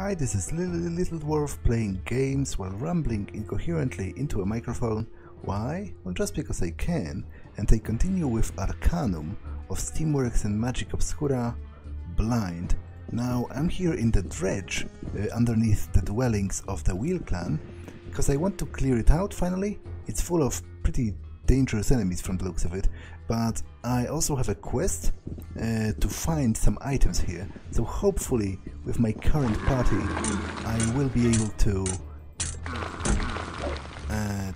Hi, this is little dwarf playing games while rambling incoherently into a microphone. Why? Well, just because I can, and I continue with Arcanum of Steamworks and Magick Obscura, Blind. Now I'm here in the Dredge, underneath the dwellings of the Wheel Clan, because I want to clear it out finally. It's full of pretty dangerous enemies from the looks of it, but I also have a quest to find some items here, so hopefully with my current party I will be able to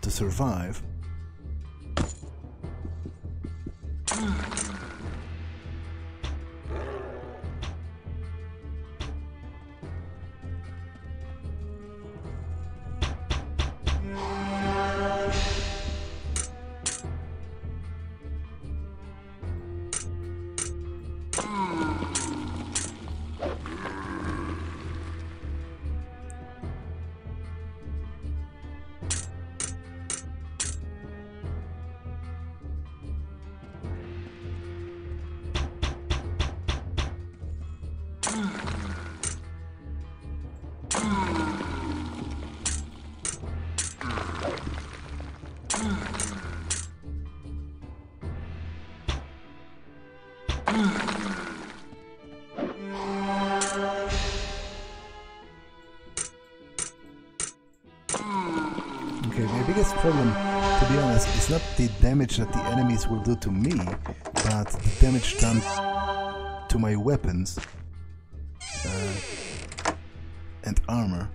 survive. Okay, my biggest problem, to be honest, is not the damage that the enemies will do to me, but the damage done to my weapons and armor.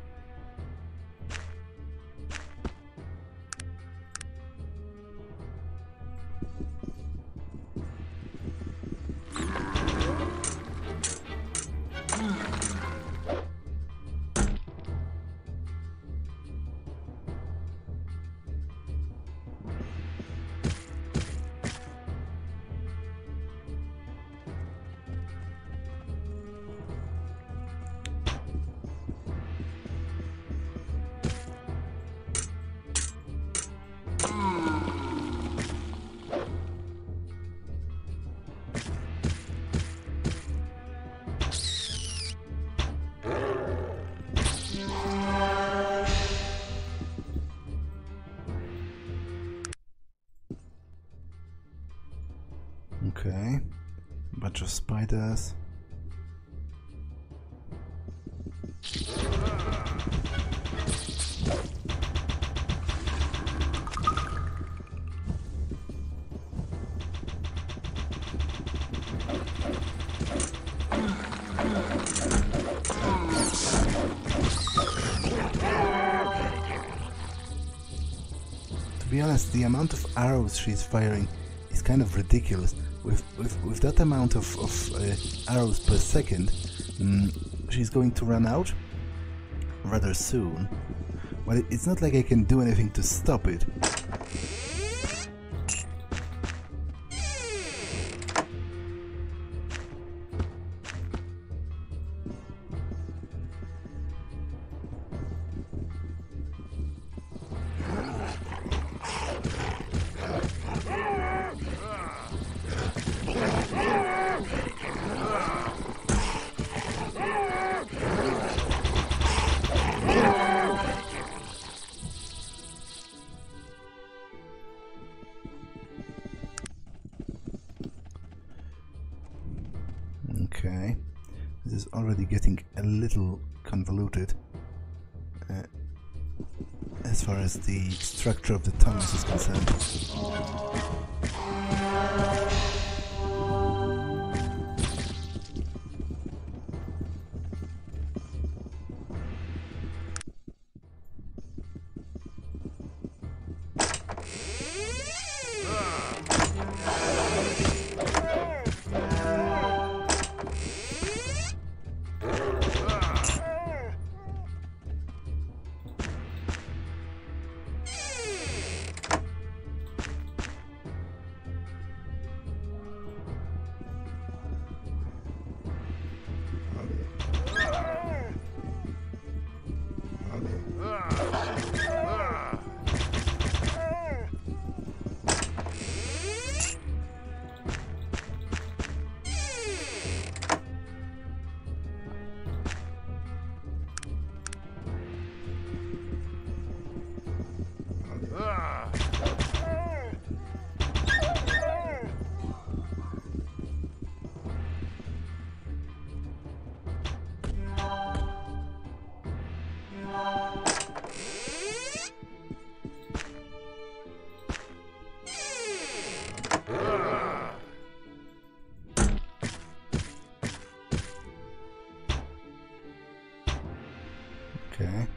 Okay, bunch of spiders. To be honest, the amount of arrows she's firing is kind of ridiculous. With that amount of arrows per second, she's going to run out rather soon. Well, it's not like I can do anything to stop it. Okay, this is already getting a little convoluted as far as the structure of the tunnels is concerned. Okay.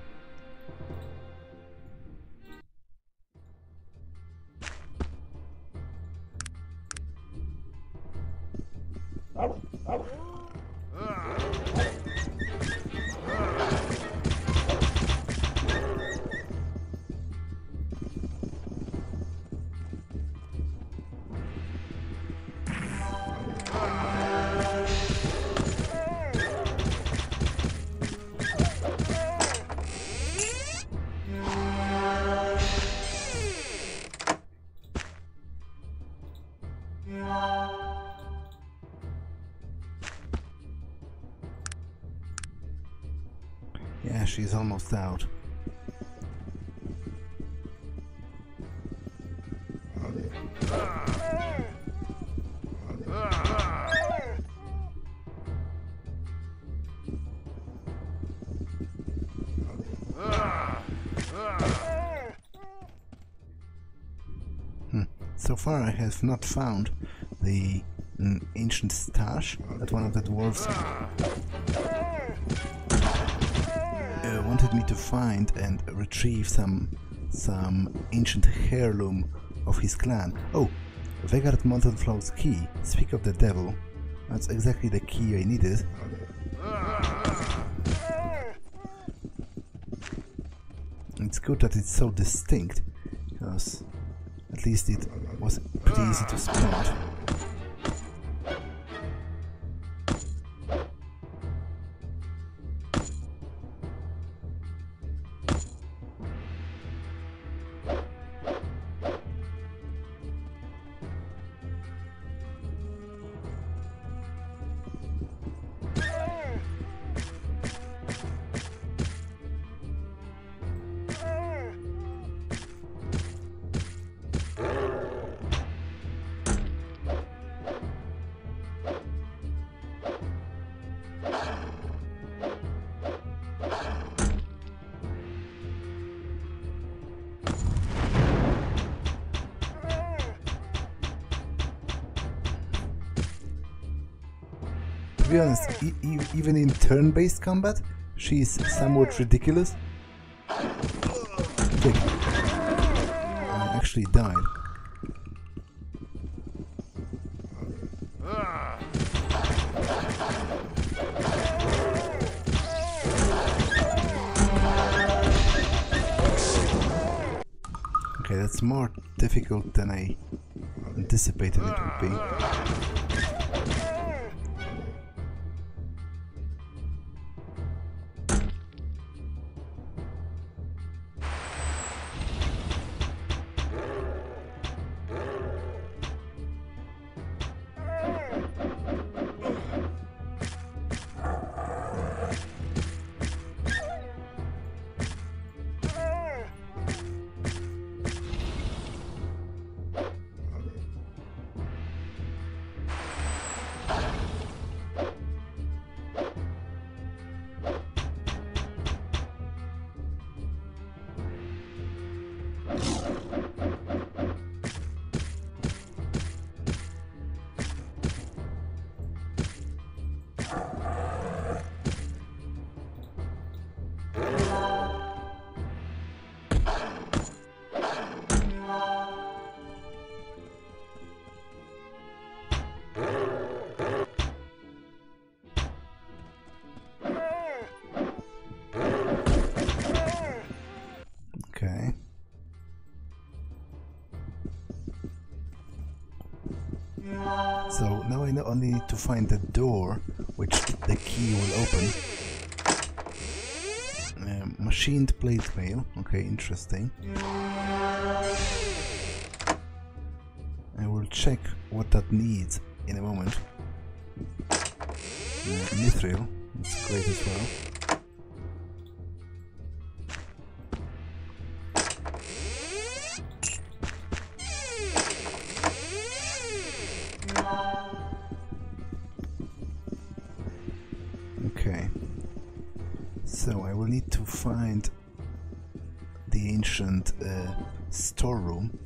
Yeah, she's almost out. So far I have not found the ancient stash that one of the dwarves wanted me to find and retrieve some ancient heirloom of his clan. Oh, Vegard Montenflow's key. Speak of the devil. That's exactly the key I needed. It's good that it's so distinct, because at least it was pretty easy to spot. To be honest, even in turn-based combat, she's somewhat ridiculous. Look, I actually died. Okay, that's more difficult than I anticipated it would be. So now I only need to find the door which the key will open. Machined plate mail. Okay, interesting. I will check what that needs in a moment. Mithril, that's great as well. Okay, so I will need to find the ancient storeroom.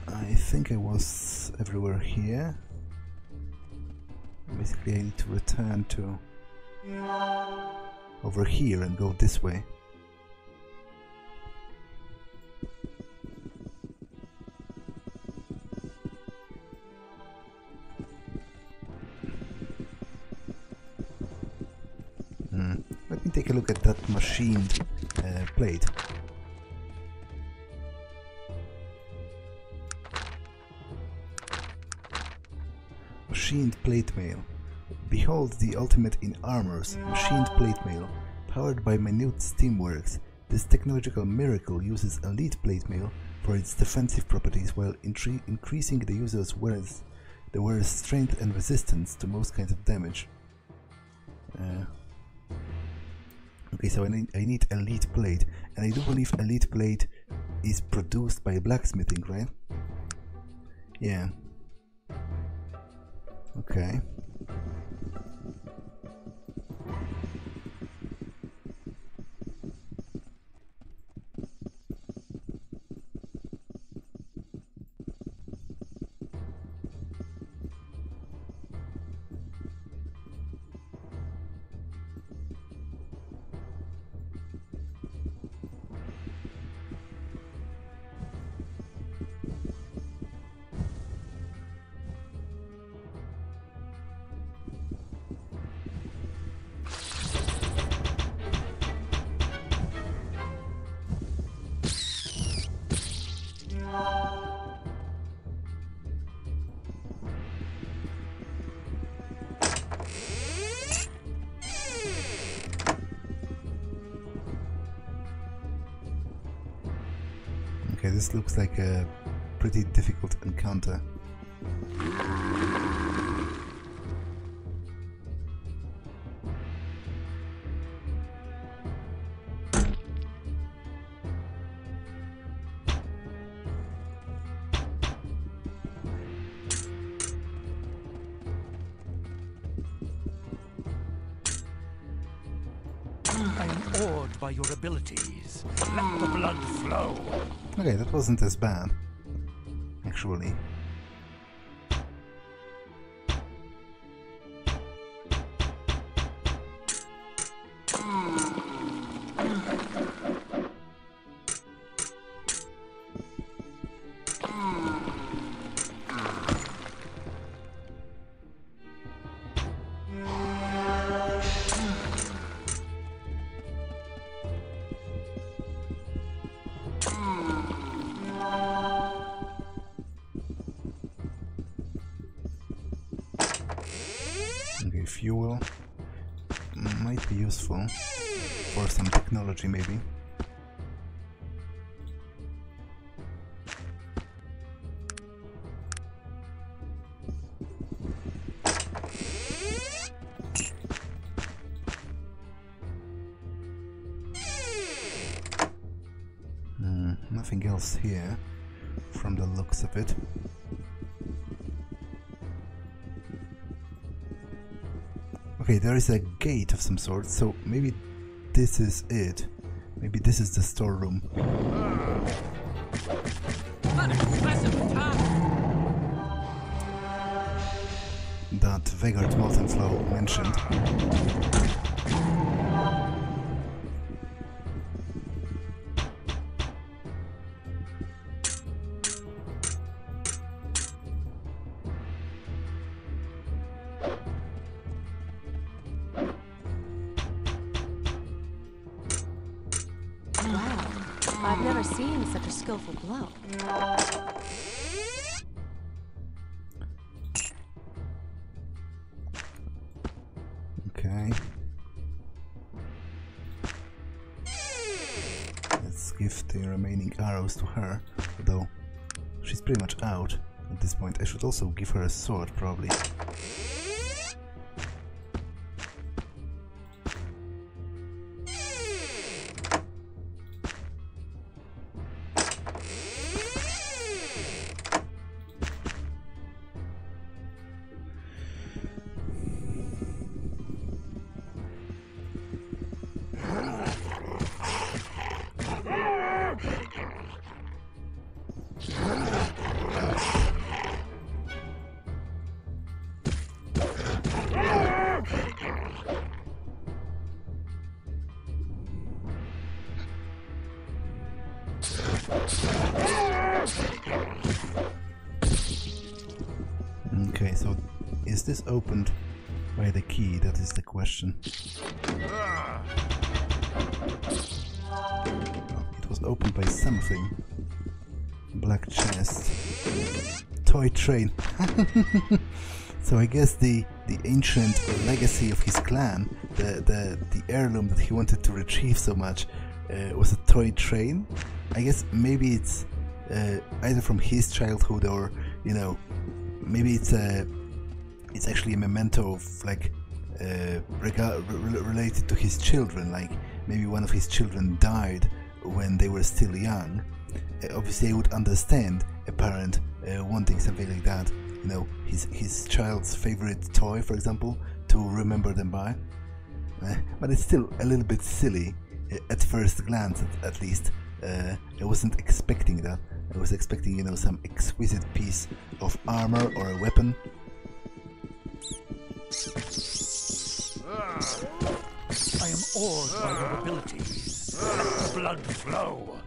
I think I was everywhere here. Basically I need to return to over here and go this way. Let me take a look at that machined plate. Machined plate mail. Behold the ultimate in armors, machined plate mail, powered by minute steamworks. This technological miracle uses elite plate mail for its defensive properties while increasing the user's wearer's strength and resistance to most kinds of damage. Okay, so I need elite plate, and I do believe elite plate is produced by blacksmithing, right? Yeah. Okay. Okay, this looks like a pretty difficult encounter. I am awed by your abilities. Let the blood flow. Okay, that wasn't as bad, actually. Okay, fuel might be useful for some technology, maybe. Nothing else here from the looks of it. Okay, there is a gate of some sort, so maybe this is it. Maybe this is the storeroom. That Vegard Moltenflow mentioned. I've never seen such a skillful blow. Okay. Let's give the remaining arrows to her, although she's pretty much out at this point. I should also give her a sword, probably. Okay, so is this opened by the key? That is the question. Oh, it was opened by something. Black chest. Toy train. So I guess the ancient legacy of his clan, the heirloom that he wanted to retrieve so much, was a toy train. I guess maybe it's either from his childhood, or you know, maybe it's actually a memento of like related to his children. Like maybe one of his children died when they were still young. Obviously, I would understand a parent wanting something like that. You know, his child's favorite toy, for example, to remember them by. But it's still a little bit silly at first glance, at least. I wasn't expecting that. I was expecting, you know, some exquisite piece of armor or a weapon. I am awed by your abilities. Let the blood flow.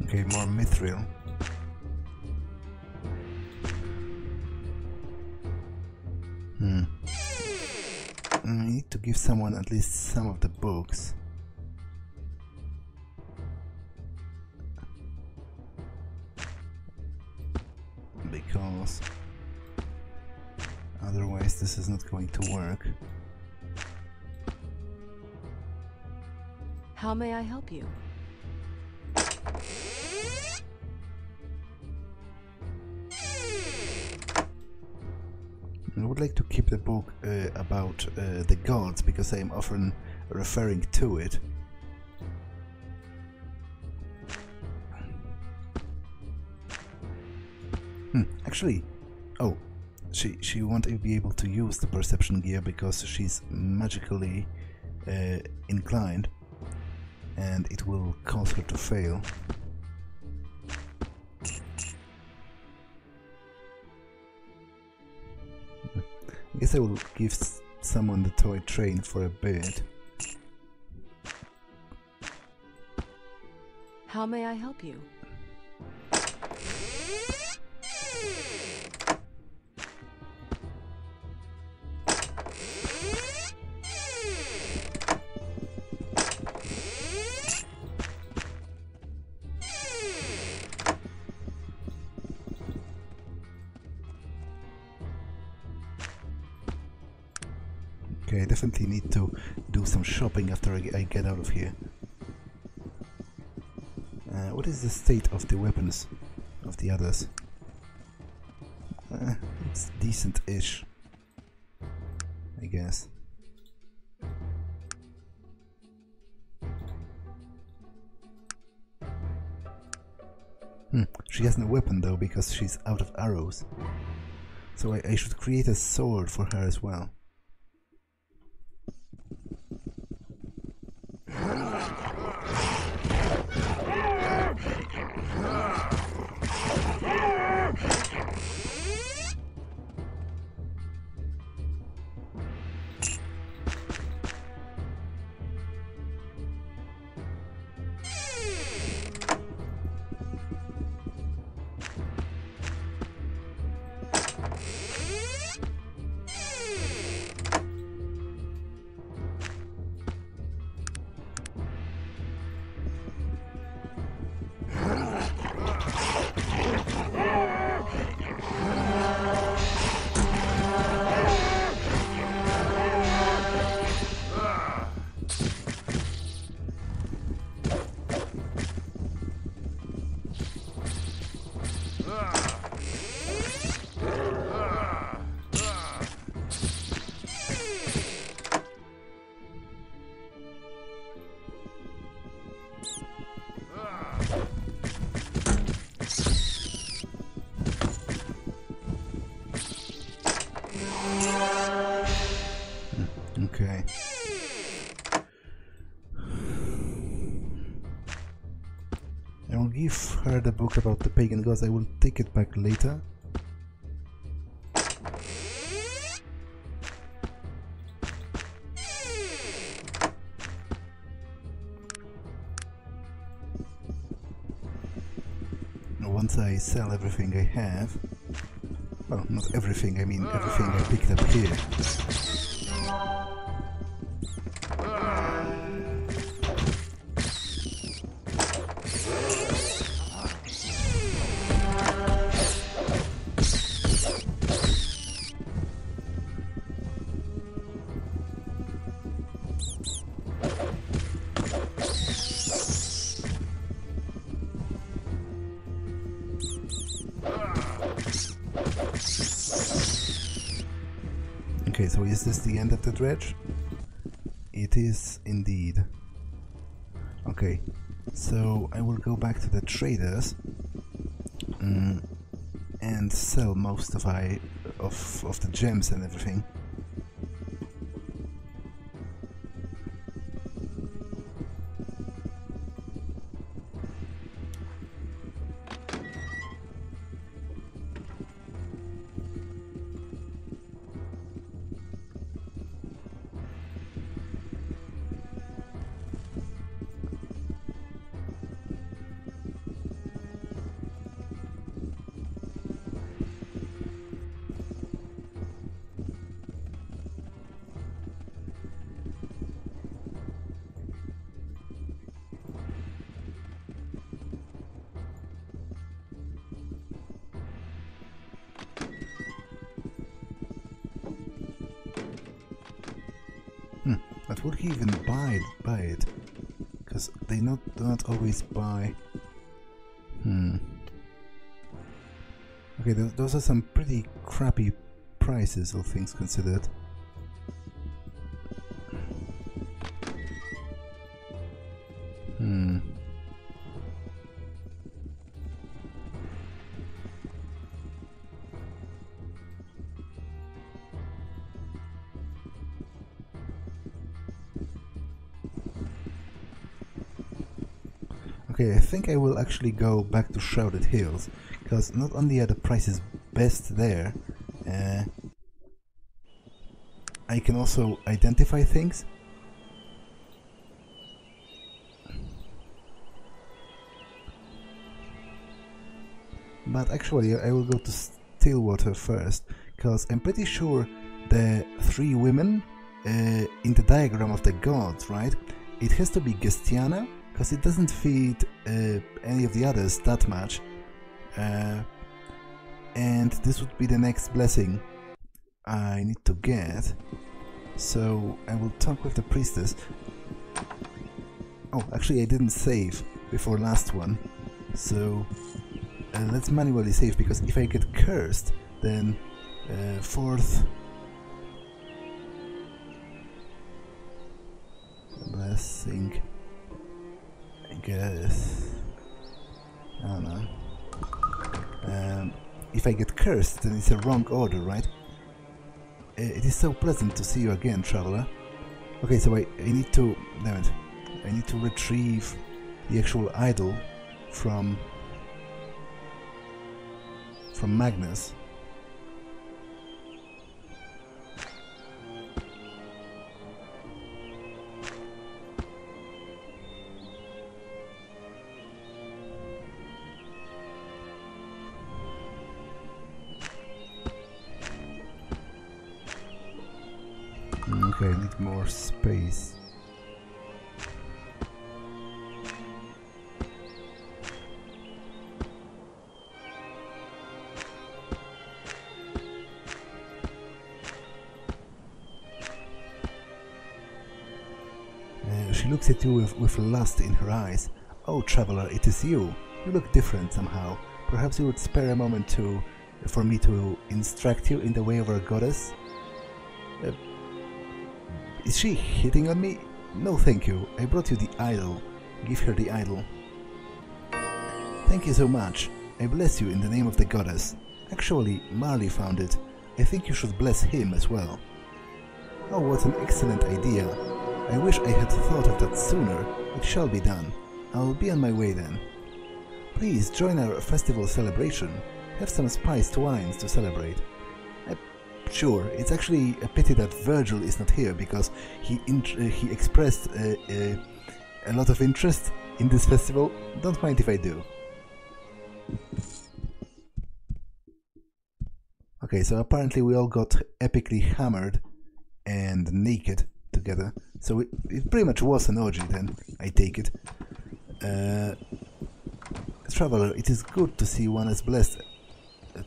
Okay, more mithril. I need to give someone at least some of the books. Because otherwise this is not going to work. How may I help you? I would like to keep the book about the gods, because I am often referring to it. Actually, oh, she won't be able to use the perception gear because she's magically inclined, and it will cause her to fail. I guess I will give someone the toy train for a bit. How may I help you? Okay, I definitely need to do some shopping after I get out of here. What is the state of the weapons of the others? It's decent-ish, I guess. She has no weapon though, because she's out of arrows. So I should create a sword for her as well. Okay. I will give her the book about the pagan gods. I will take it back later. Once I sell everything I have, well, not everything, I mean everything I picked up here. Okay, so is this the end of the dredge? It is indeed. Okay, so I will go back to the traders and sell most of the gems and everything. But would he even buy it? Because they do not always buy. Okay, those are some pretty crappy prices, all things considered. Okay, I think I will actually go back to Shrouded Hills, because not only are the prices best there, I can also identify things. But actually I will go to Stillwater first, because I'm pretty sure the three women in the diagram of the gods, right? It has to be Gesthianna, because it doesn't feed any of the others that much. And this would be the next blessing I need to get. So I will talk with the priestess. Oh, actually I didn't save before last one, so let's manually save, because if I get cursed, then fourth blessing, I guess. I don't know. If I get cursed, then it's a wrong order, right? It is so pleasant to see you again, traveler. Okay, so I need to... damn it. I need to retrieve the actual idol from Magnus. Okay, I need more space. She looks at you with lust in her eyes. Oh, traveler, it is you. You look different somehow. Perhaps you would spare a moment for me to instruct you in the way of our goddess? Is she hitting on me? No, thank you. I brought you the idol. Give her the idol. Thank you so much. I bless you in the name of the goddess. Actually, Marley found it. I think you should bless him as well. Oh, what an excellent idea. I wish I had thought of that sooner. It shall be done. I'll be on my way then. Please join our festival celebration. Have some spiced wines to celebrate. Sure, it's actually a pity that Virgil is not here, because he expressed a lot of interest in this festival. Don't mind if I do. Okay, so apparently we all got epically hammered and naked together. So it pretty much was an orgy then, I take it. Traveler, it is good to see one as blessed.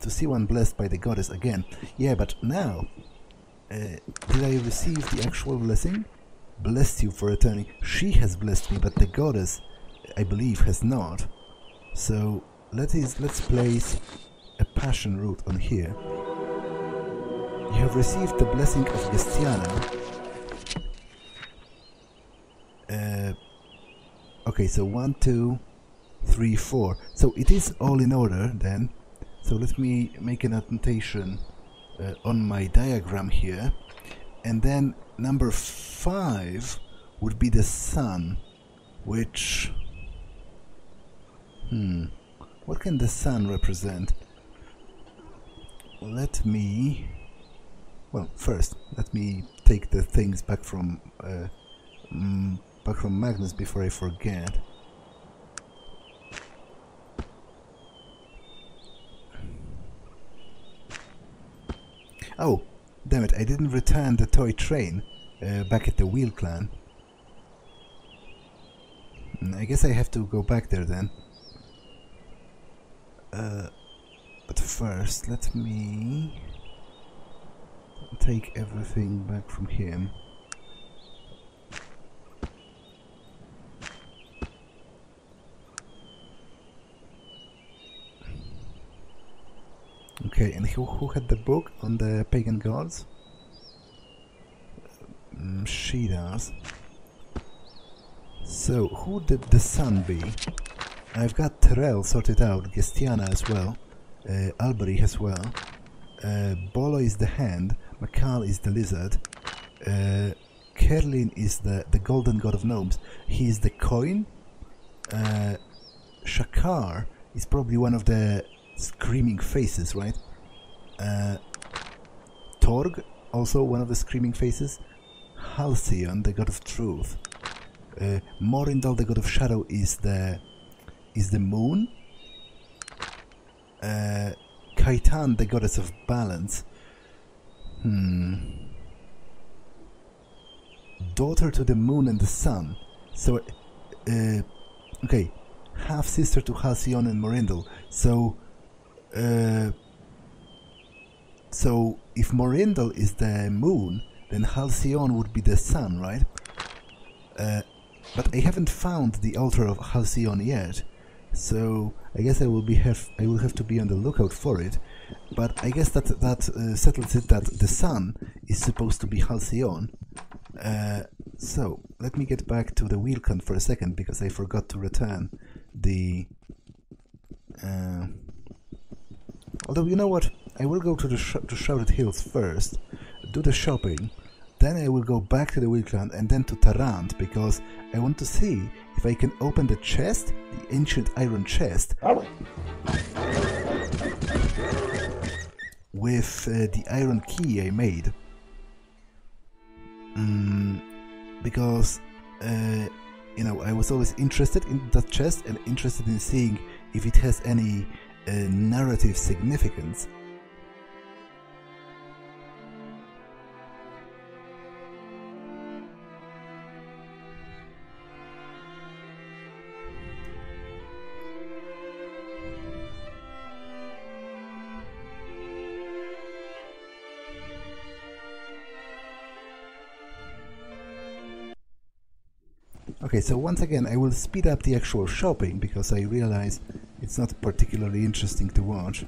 To see one blessed by the goddess again. Yeah, but now, did I receive the actual blessing? Blessed you for returning. She has blessed me, but the goddess, I believe, has not. So let's place a passion root on here. You have received the blessing of Gesthianna. Okay, so 1, 2, 3, 4. So it is all in order then. So let me make an annotation on my diagram here, and then number 5 would be the sun, which... what can the sun represent? Let me... well, first, let me take the things back from Magnus before I forget. Oh, damn it, I didn't return the toy train back at the Wheel Clan. I guess I have to go back there then. But first, let me take everything back from him. Okay, and who had the book on the pagan gods? She does. So, who did the sun be? I've got Terrell sorted out, Gesthianna as well, Albery as well, Bolo is the hand, Makal is the lizard, Kerlin is the golden god of gnomes, he is the coin, Shakar is probably one of the screaming faces, right? Torg, also one of the screaming faces. Halcyon, the god of truth. Morindal, the god of shadow, is the moon. Kaitan, the goddess of balance. Daughter to the moon and the sun. So, okay, half sister to Halcyon and Morindal. So if Morindal is the moon, then Halcyon would be the sun, right? But I haven't found the altar of Halcyon yet, so I guess I will have to be on the lookout for it. But I guess that settles it, that the sun is supposed to be Halcyon. So let me get back to the wheel count for a second, because I forgot to return the. Although, you know what? I will go to the to Shrouded Hills first, do the shopping, then I will go back to the wheel clan and then to Tarant, because I want to see if I can open the chest, the ancient iron chest, with the iron key I made. Because, you know, I was always interested in that chest and interested in seeing if it has any narrative significance. Okay, so once again I will speed up the actual shopping, because I realize it's not particularly interesting to watch.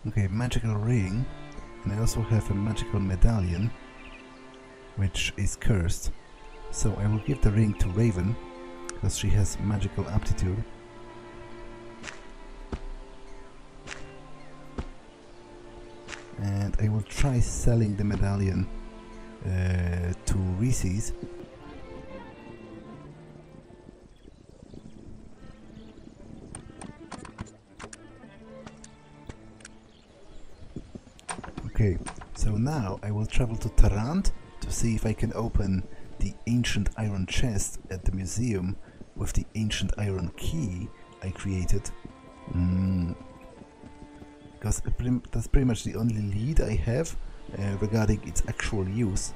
Okay, magical ring, and I also have a magical medallion, which is cursed. So I will give the ring to Raven, because she has magical aptitude. And I will try selling the medallion to Reese's. Okay, so now I will travel to Tarant to see if I can open the ancient iron chest at the museum with the ancient iron key I created. Because that's pretty much the only lead I have regarding its actual use.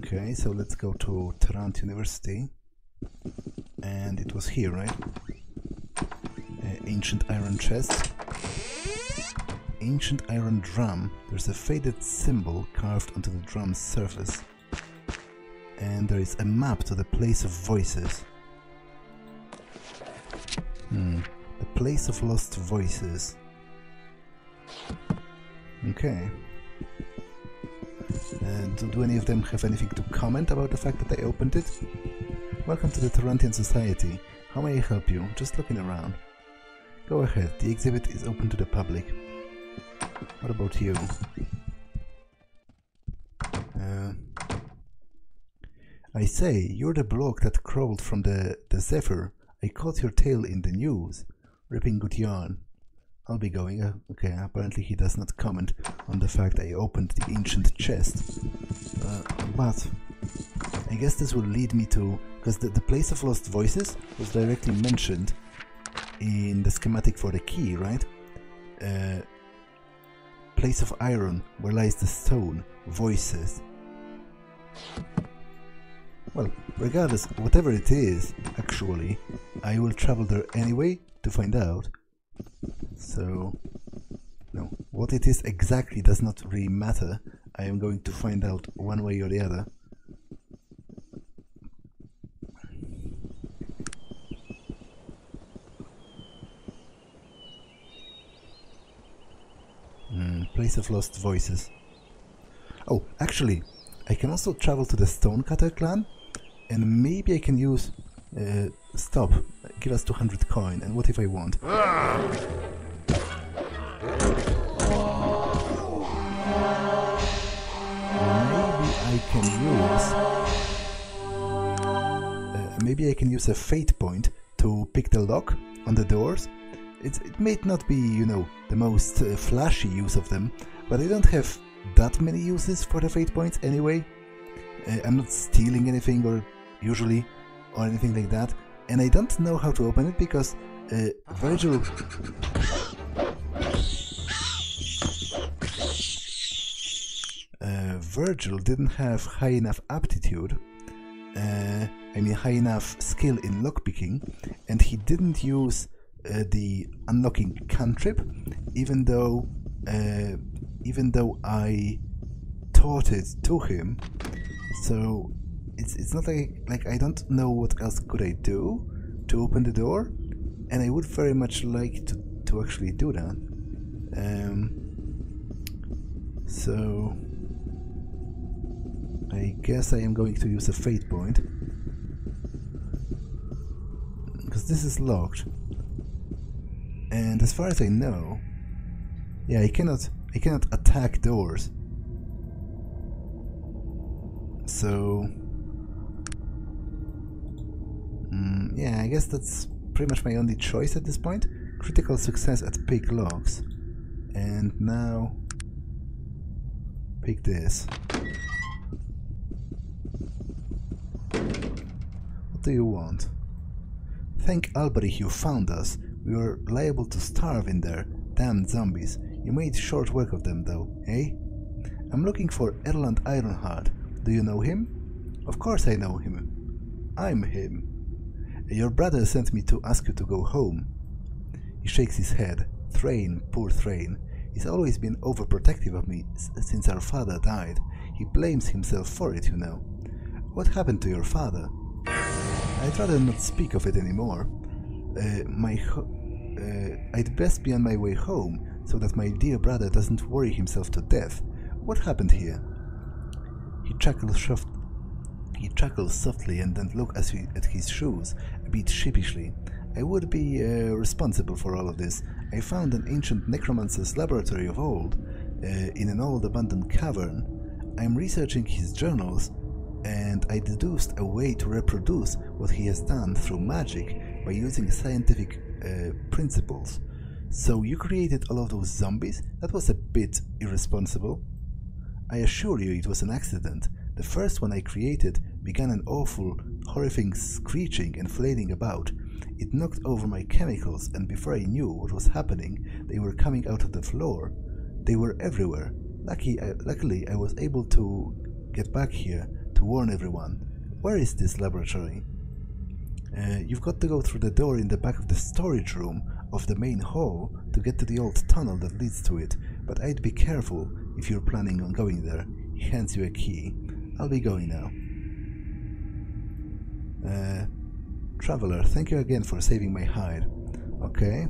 Okay, so let's go to Tarant University, and it was here, right? Ancient iron chest, ancient iron drum. There's a faded symbol carved onto the drum's surface, and there is a map to the place of voices. The place of lost voices. Okay. Do any of them have anything to comment about the fact that I opened it? Welcome to the Tarantian Society. How may I help you? Just looking around. Go ahead, the exhibit is open to the public. What about you? I say, you're the bloke that crawled from the Zephyr. I caught your tale in the news. Ripping good yarn. I'll be going. Okay, apparently he does not comment on the fact I opened the ancient chest. But I guess this will lead me to... because the place of lost voices was directly mentioned in the schematic for the key, right? Place of iron, where lies the stone, voices. Well, regardless, whatever it is, actually, I will travel there anyway to find out. So, no, what it is exactly does not really matter. I am going to find out one way or the other. Place of Lost Voices. Oh, actually, I can also travel to the Stonecutter Clan, and maybe I can use... stop, give us 200 coin, and what if I want? Maybe I can use a fate point to pick the lock on the doors. It may not be, you know, the most flashy use of them, but I don't have that many uses for the fate points anyway. I'm not stealing anything or usually or anything like that, and I don't know how to open it because Virgil didn't have high enough aptitude, high enough skill in lockpicking, and he didn't use the unlocking cantrip, even though I taught it to him. So it's not like I don't know what else could I do to open the door, and I would very much like to actually do that. So I guess I am going to use a fate point, because this is locked, and as far as I know, yeah, I cannot attack doors. So yeah, I guess that's pretty much my only choice at this point. Critical success at pick locks, and now pick this. What do you want? Thank Alberich you found us. We were liable to starve in there. Damned zombies. You made short work of them though, eh? I'm looking for Erland Ironheart. Do you know him? Of course I know him. I'm him. Your brother sent me to ask you to go home. He shakes his head. Thrain, poor Thrain. He's always been overprotective of me since our father died. He blames himself for it, you know. What happened to your father? I'd rather not speak of it anymore. I'd best be on my way home, so that my dear brother doesn't worry himself to death. What happened here? He chuckles softly and then looks at his shoes, a bit sheepishly. I would be responsible for all of this. I found an ancient necromancer's laboratory of old, in an old abandoned cavern. I'm researching his journals, and I deduced a way to reproduce what he has done through magic by using scientific principles. So you created all of those zombies? That was a bit irresponsible. I assure you it was an accident. The first one I created began an awful, horrifying screeching and flailing about. It knocked over my chemicals, and before I knew what was happening, they were coming out of the floor. They were everywhere. Luckily, I was able to get back here to warn everyone. Where is this laboratory? You've got to go through the door in the back of the storage room of the main hall to get to the old tunnel that leads to it, but I'd be careful if you're planning on going there. He hands you a key. I'll be going now. Traveler, thank you again for saving my hide. Okay.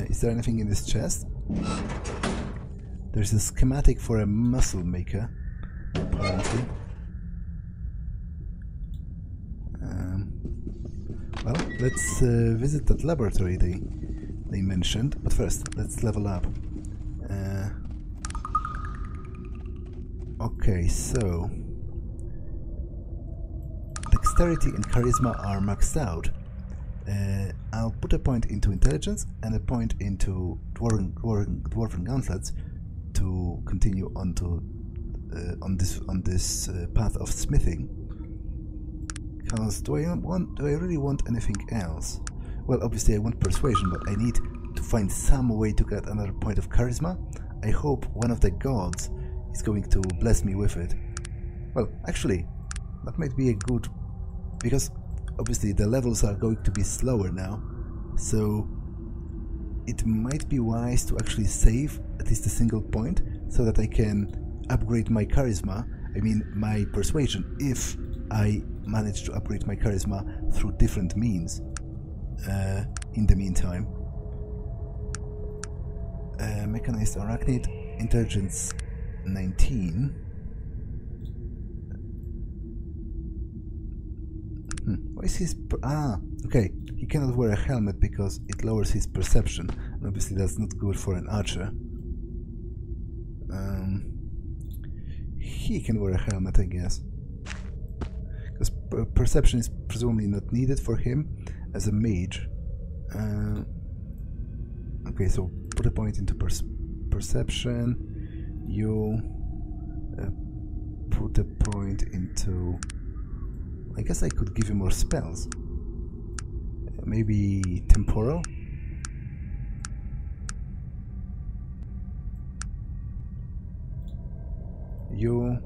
Is there anything in this chest? There's a schematic for a muscle maker, apparently. Well, let's visit that laboratory they mentioned, but first, let's level up. Okay, so dexterity and charisma are maxed out. I'll put a point into intelligence and a point into dwarven gauntlets to continue on this path of smithing. Because do I really want anything else? Well, obviously I want persuasion, but I need to find some way to get another point of charisma. I hope one of the gods is going to bless me with it. Well, actually, that might be a good... because obviously the levels are going to be slower now, so it might be wise to actually save at least a single point so that I can upgrade my charisma, I mean my persuasion, if I manage to upgrade my charisma through different means in the meantime. Mechanized Arachnid, Intelligence 19. Why is his... okay, he cannot wear a helmet because it lowers his perception, and obviously that's not good for an archer. He can wear a helmet, I guess, because perception is presumably not needed for him as a mage. Okay, so put a point into perception. You put a point into... I guess I could give you more spells. Maybe temporal? You...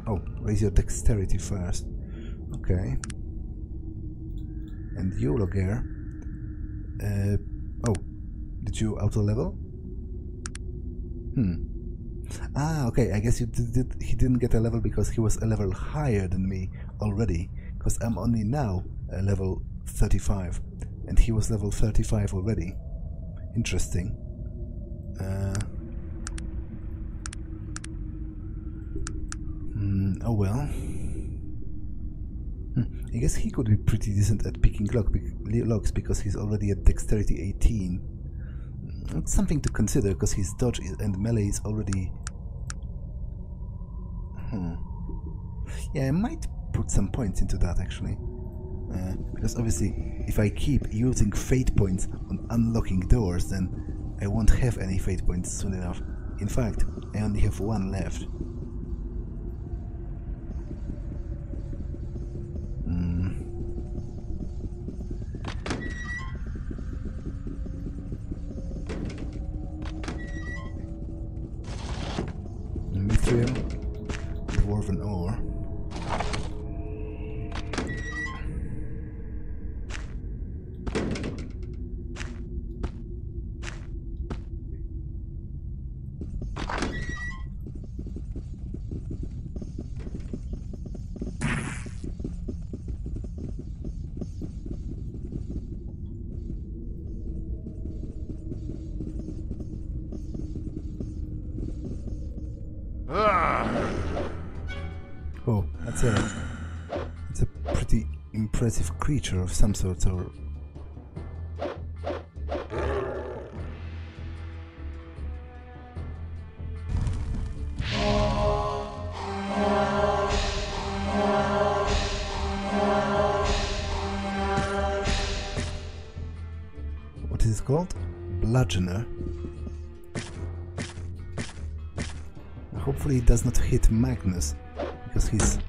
oh, raise your dexterity first. Okay. And you, Logger. Oh, did you auto-level? Okay, I guess he didn't get a level because he was a level higher than me already, because I'm only now level 35, and he was level 35 already. Interesting. Oh well. I guess he could be pretty decent at picking locks because he's already at dexterity 18. It's something to consider because his dodge and melee is already... Yeah, I might put some points into that actually. Because obviously if I keep using fate points on unlocking doors, then I won't have any fate points soon enough. In fact, I only have one left. Mithril, dwarven ore. Oh, that's a pretty impressive creature of some sort, or... What is it called? Bludgeoner. Hopefully it does not hit Magnus, because he's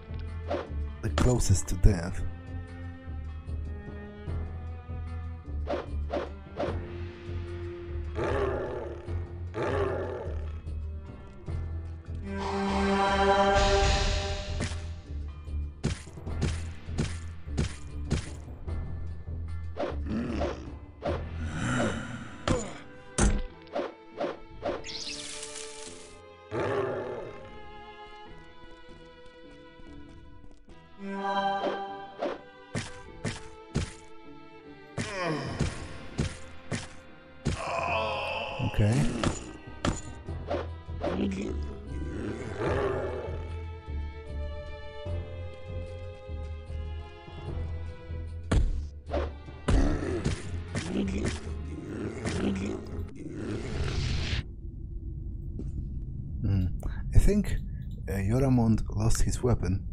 the closest to death. Okay. I think Yoramond lost his weapon.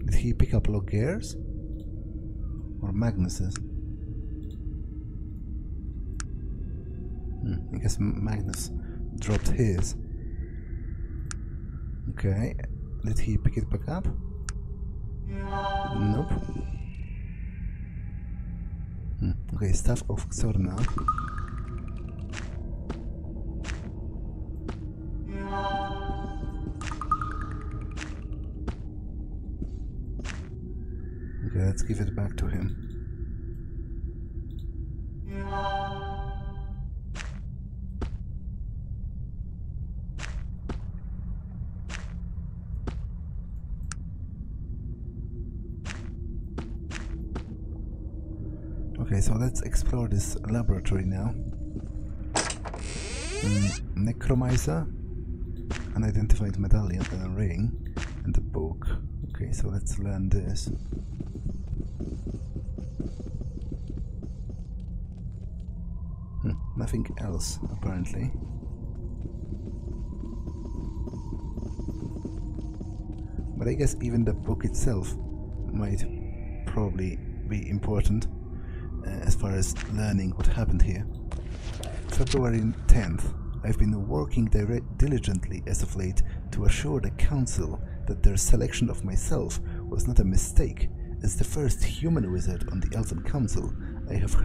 Did he pick up Logger's or Magnus's? I guess Magnus dropped his. Okay, did he pick it back up? Nope. Okay, Staff of Xorna. let's give it back to him. Okay, so let's explore this laboratory now. Necromancer, unidentified medallion and a ring, and a book. Okay, so let's learn this. Nothing else, apparently. But I guess even the book itself might probably be important as far as learning what happened here. February 10th. I've been working diligently as of late to assure the Council that their selection of myself was not a mistake. As the first human wizard on the Elven Council, I have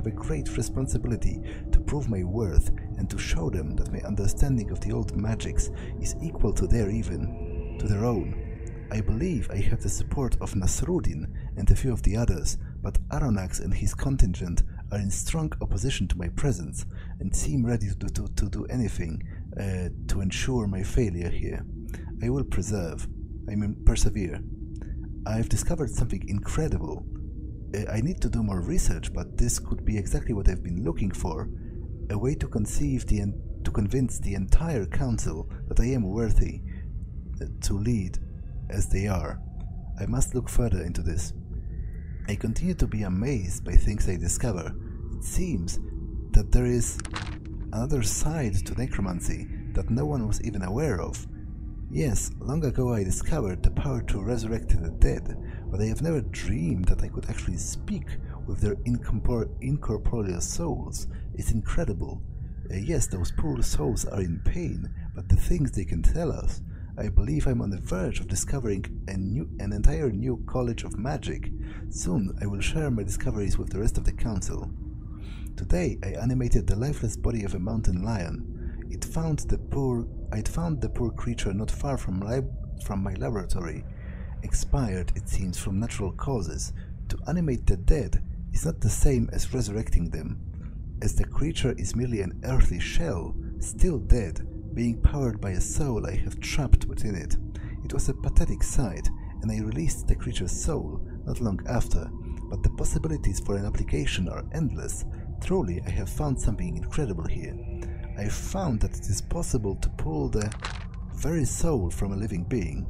a great responsibility to prove my worth and to show them that my understanding of the old magics is equal to their own. I believe I have the support of Nasruddin and a few of the others, but Aronax and his contingent are in strong opposition to my presence and seem ready to do anything to ensure my failure here. I will persevere. I've discovered something incredible. I need to do more research, but this could be exactly what I've been looking for. A way to convince the entire council that I am worthy to lead as they are. I must look further into this. I continue to be amazed by things I discover. It seems that there is another side to necromancy that no one was even aware of. Yes, long ago I discovered the power to resurrect the dead, but I have never dreamed that I could actually speak with their incorporeal souls. It's incredible. Yes, those poor souls are in pain, but the things they can tell us. I believe I'm on the verge of discovering an entire new college of magic. Soon I will share my discoveries with the rest of the council. Today I animated the lifeless body of a mountain lion. I'd found the poor creature not far from my laboratory. Expired, it seems, from natural causes. To animate the dead is not the same as resurrecting them, as the creature is merely an earthly shell, still dead, being powered by a soul I have trapped within it. It was a pathetic sight, and I released the creature's soul not long after, but the possibilities for an application are endless. Truly, I have found something incredible here. I have found that it is possible to pull the very soul from a living being.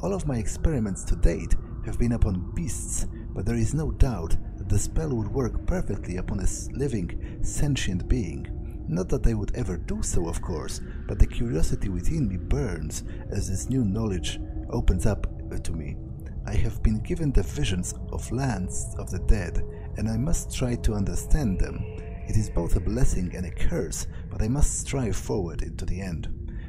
All of my experiments to date have been upon beasts, but there is no doubt that the spell would work perfectly upon a living, sentient being. Not that I would ever do so, of course, but the curiosity within me burns as this new knowledge opens up to me. I have been given the visions of lands of the dead, and I must try to understand them. It is both a blessing and a curse, but I must strive forward into the end.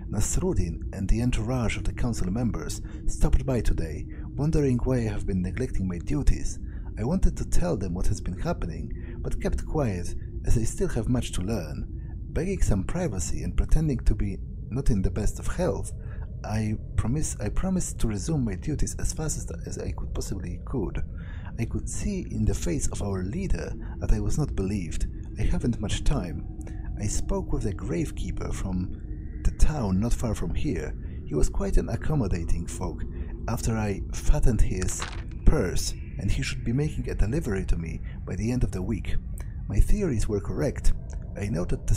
Nasruddin and the entourage of the council members stopped by today, wondering why I have been neglecting my duties. I wanted to tell them what has been happening, but kept quiet as I still have much to learn. Begging some privacy and pretending to be not in the best of health, I promised to resume my duties as fast as I possibly could. I could see in the face of our leader that I was not believed. I haven't much time. I spoke with the gravekeeper from the town not far from here. He was quite an accommodating folk after I fattened his purse, and he should be making a delivery to me by the end of the week. My theories were correct. I know that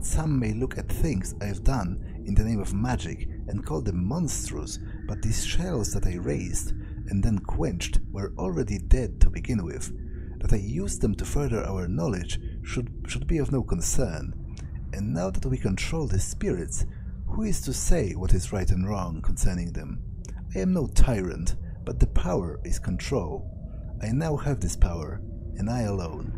some may look at things I've done in the name of magic and call them monstrous, but these shells that I raised and then quenched were already dead to begin with. That I used them to further our knowledge should be of no concern. And now that we control the spirits, who is to say what is right and wrong concerning them? I am no tyrant, but the power is control. I now have this power, and I alone.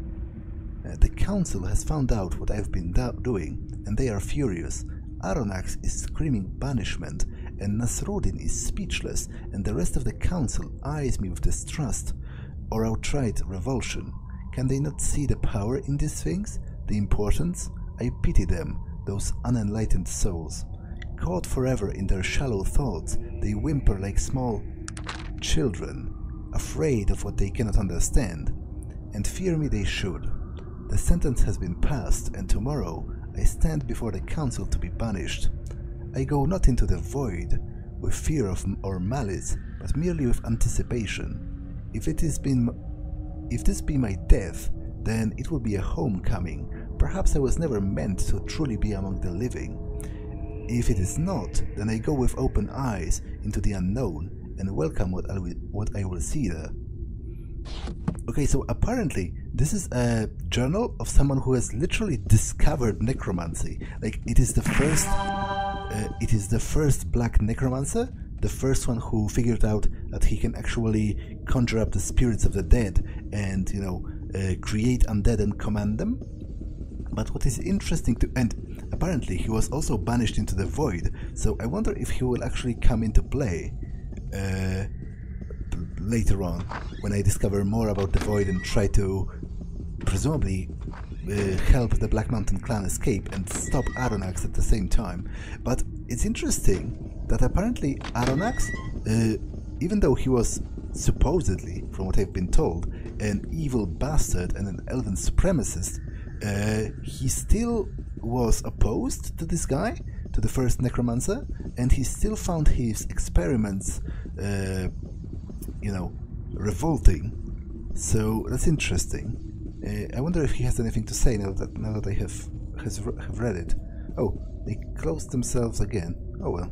The council has found out what I've been doing, and they are furious. Aronax is screaming banishment, and Nasruddin is speechless, and the rest of the council eyes me with distrust or outright revulsion. Can they not see the power in these things? The importance? I pity them, those unenlightened souls. Caught forever in their shallow thoughts, they whimper like small children, afraid of what they cannot understand, and fear me they should. The sentence has been passed, and tomorrow I stand before the council to be banished. I go not into the void with fear or malice, but merely with anticipation. If this be my death, then it will be a homecoming. Perhaps I was never meant to truly be among the living. If it is not, then I go with open eyes into the unknown and welcome what I will see there. Okay, so apparently this is a journal of someone who has literally discovered necromancy. Like, it is the first black necromancer, the first one who figured out that he can actually conjure up the spirits of the dead and, you know, create undead and command them. But what is interesting and apparently he was also banished into the void, so I wonder if he will actually come into play later on, when I discover more about the void and try to presumably help the Black Mountain clan escape and stop Aronax at the same time. But it's interesting that apparently Aronax, even though he was supposedly, from what I've been told, an evil bastard and an elven supremacist, he still was opposed to this guy, to the first necromancer, and he still found his experiments, you know, revolting. So that's interesting. I wonder if he has anything to say now that I have read it. Oh, they closed themselves again. Oh well,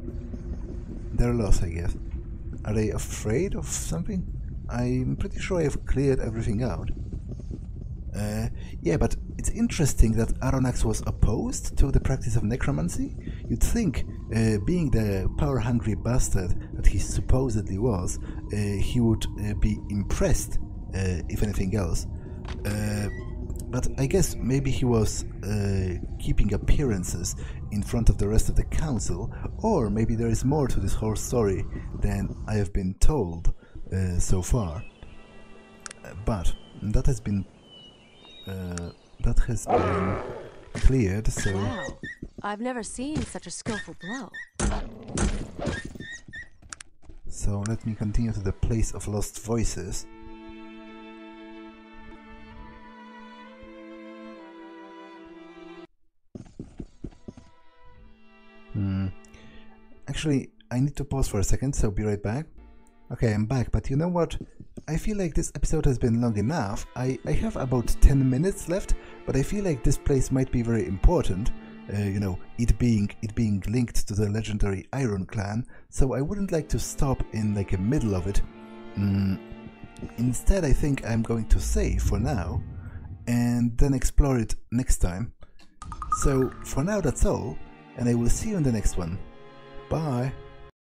they're lost, I guess. Are they afraid of something? I'm pretty sure I've cleared everything out. Yeah, but it's interesting that Aronax was opposed to the practice of necromancy. You'd think, being the power-hungry bastard that he supposedly was, he would be impressed, if anything else. But I guess maybe he was keeping appearances in front of the rest of the council, or maybe there is more to this whole story than I have been told so far. But that has been cleared, so... Wow, I've never seen such a skillful blow. So let me continue to the place of lost voices. Actually, I need to pause for a second, so be right back. Okay, I'm back, but you know what? I feel like this episode has been long enough. I have about 10 minutes left, but I feel like this place might be very important. You know, it being linked to the legendary Iron Clan, so I wouldn't like to stop in like the middle of it. Instead, I think I'm going to save for now, and then explore it next time. So for now, that's all, and I will see you in the next one. Bye!